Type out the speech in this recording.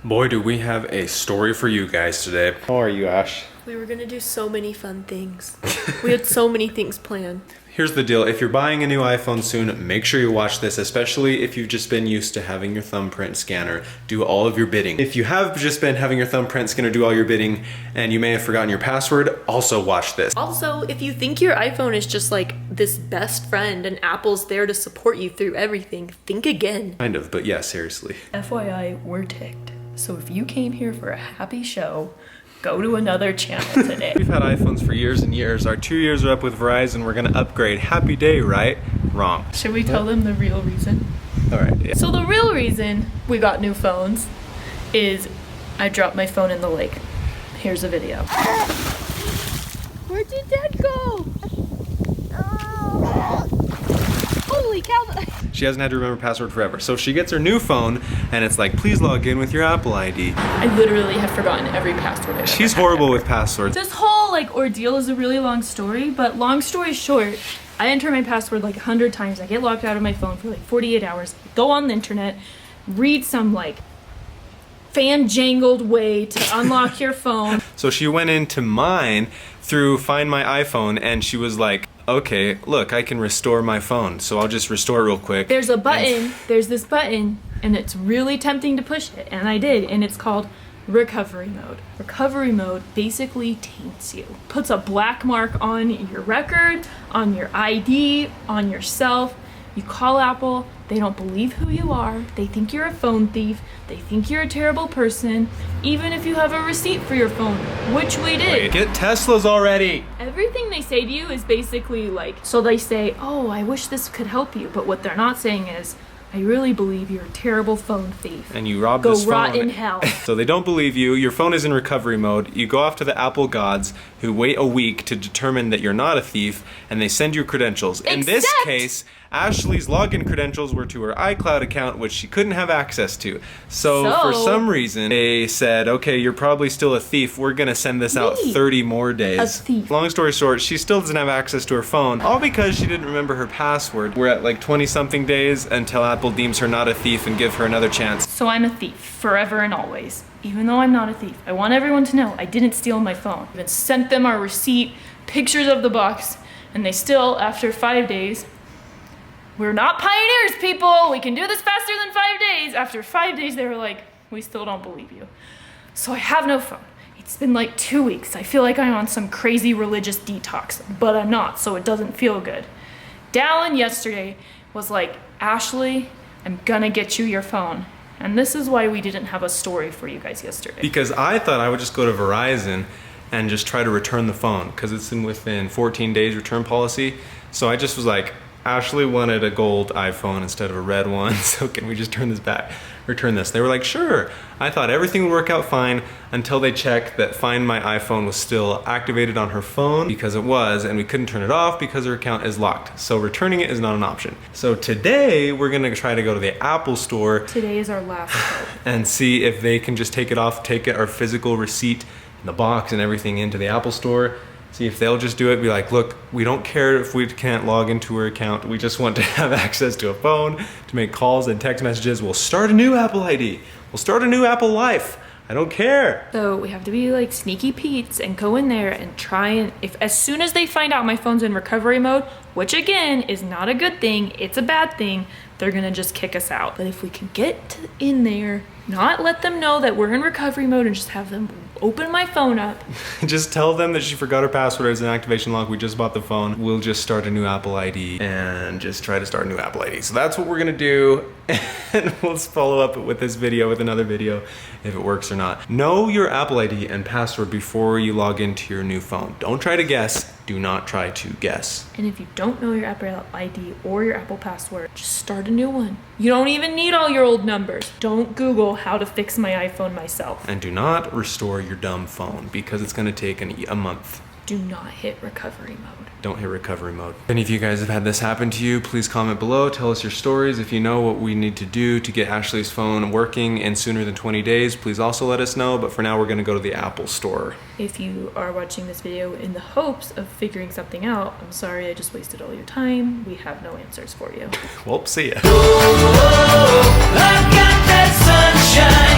Boy, do we have a story for you guys today. How are you, Ash? We were gonna do so many fun things. We had so many things planned. Here's the deal. If you're buying a new iPhone soon, make sure you watch this, especially if you've just been used to having your thumbprint scanner do all of your bidding. If you have just been having your thumbprint scanner do all your bidding and you may have forgotten your password, also watch this. Also, if you think your iPhone is just like this best friend and Apple's there to support you through everything, think again. Kind of, but yeah, seriously. FYI, we're ticked. So if you came here for a happy show, go to another channel today. We've had iPhones for years and years. Our 2 years are up with Verizon. We're gonna upgrade. Happy day, right? Wrong. Should we tell them the real reason? All right. Yeah. So the real reason we got new phones is I dropped my phone in the lake. Here's a video. Where did Dad go? Holy cow. She hasn't had to remember password forever. So she gets her new phone and it's like, please log in with your Apple ID. I literally have forgotten every password I've ever She's had horrible ever. with passwords. This whole ordeal is a really long story, but long story short, I enter my password 100 times. I get locked out of my phone for 48 hours, go on the internet, read some fan-jangled way to unlock your phone. So she went into mine through Find My iPhone and she was like, okay, look, I can restore my phone. So I'll just restore it real quick. There's a button, there's this button, and it's really tempting to push it, and I did, and it's called recovery mode. Recovery mode basically taints you. Puts a black mark on your record, on your ID, on yourself. You call Apple, they don't believe who you are, they think you're a phone thief, they think you're a terrible person, even if you have a receipt for your phone, which we did. Wait, get Teslas already! Everything they say to you is basically so they say, oh, I wish this could help you, but what they're not saying is, I really believe you're a terrible phone thief. And you robbed Go this phone. rot in hell. So they don't believe you, your phone is in recovery mode, you go off to the Apple gods who wait a week to determine that you're not a thief, and they send you credentials. In this case, Ashley's login credentials were to her iCloud account, which she couldn't have access to. So for some reason, they said, okay, you're probably still a thief, we're gonna send this out 30 more days. A thief. Long story short, she still doesn't have access to her phone, all because she didn't remember her password. We're at 20 something days until Apple deems her not a thief and give her another chance. So I'm a thief, forever and always. Even though I'm not a thief, I want everyone to know I didn't steal my phone. I even sent them our receipt, pictures of the box, and they still, after 5 days, we're not pioneers, people! We can do this faster than 5 days! After 5 days, they were like, we still don't believe you. So I have no phone. It's been 2 weeks. I feel like I'm on some crazy religious detox, but I'm not, so it doesn't feel good. Dallin yesterday was like, Ashley, I'm gonna get you your phone. And this is why we didn't have a story for you guys yesterday. Because I thought I would just go to Verizon and just try to return the phone because it's within 14 days return policy. So I just was like, Ashley wanted a gold iPhone instead of a red one, so can we just turn this back, return this? They were like, sure. I thought everything would work out fine until they checked that Find My iPhone was still activated on her phone, because it was, and we couldn't turn it off because her account is locked. So returning it is not an option. So today we're gonna try to go to the Apple store. Today is our last hope. And see if they can just take it off, take our physical receipt and the box and everything into the Apple store. See if they'll just do it, be like, look, we don't care if we can't log into her account. We just want to have access to a phone, to make calls and text messages. We'll start a new Apple ID. We'll start a new Apple life. I don't care. So we have to be sneaky Pete's and go in there and try and, as soon as they find out my phone's in recovery mode, which again is not a good thing, it's a bad thing, they're gonna just kick us out. But if we can get in there, not let them know that we're in recovery mode and just have them open my phone up. Just tell them that she forgot her password as an activation lock. We just bought the phone. We'll just start a new Apple ID and just try to start a new Apple ID. So that's what we're gonna do. And we'll follow up with this video with another video if it works or not. Know your Apple ID and password before you log into your new phone. Don't try to guess. Do not try to guess. And if you don't know your Apple ID or your Apple password, just start a new one. You don't even need all your old numbers. Don't Google how to fix my iPhone myself. And do not restore your dumb phone because it's gonna take a month. Do not hit recovery mode. Don't hit recovery mode. If any of you guys have had this happen to you, please comment below, tell us your stories. If you know what we need to do to get Ashley's phone working in sooner than 20 days, please also let us know. But for now, we're gonna go to the Apple store. If you are watching this video in the hopes of figuring something out, I'm sorry I just wasted all your time. We have no answers for you. Well, see ya. I've got that sunshine.